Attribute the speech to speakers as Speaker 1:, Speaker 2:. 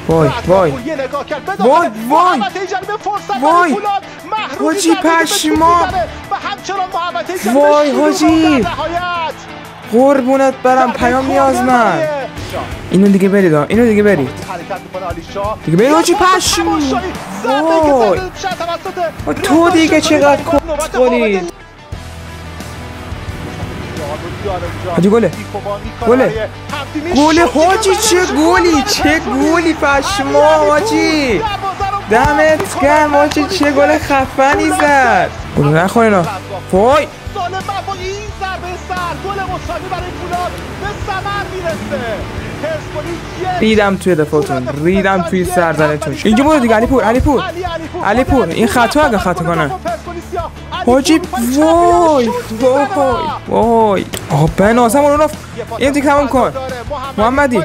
Speaker 1: وای وای وای وای وای حاجی پشما وای حاجی قربونت برم پیام نیازمند اینو دیگه برید اینو دیگه برید دیگه برید حاجی پشما وای تو دیگه چقدر کنید حاجی گله حاجی چه گولی پشما حاجی دمت گرم حاجی چه گل خفنی زد گل نخور اینا وای
Speaker 2: این ضربه سر گل مساوی برای فولاد به ثمر میرسه.
Speaker 1: ریدم توی دفاعتون ریدم توی سرزنتون اینجا برو دیگه علی پور این خطا اگه خطا کنه حاجی وای وای آقا بنازم اون رفت این دیگه تمام کن محمدی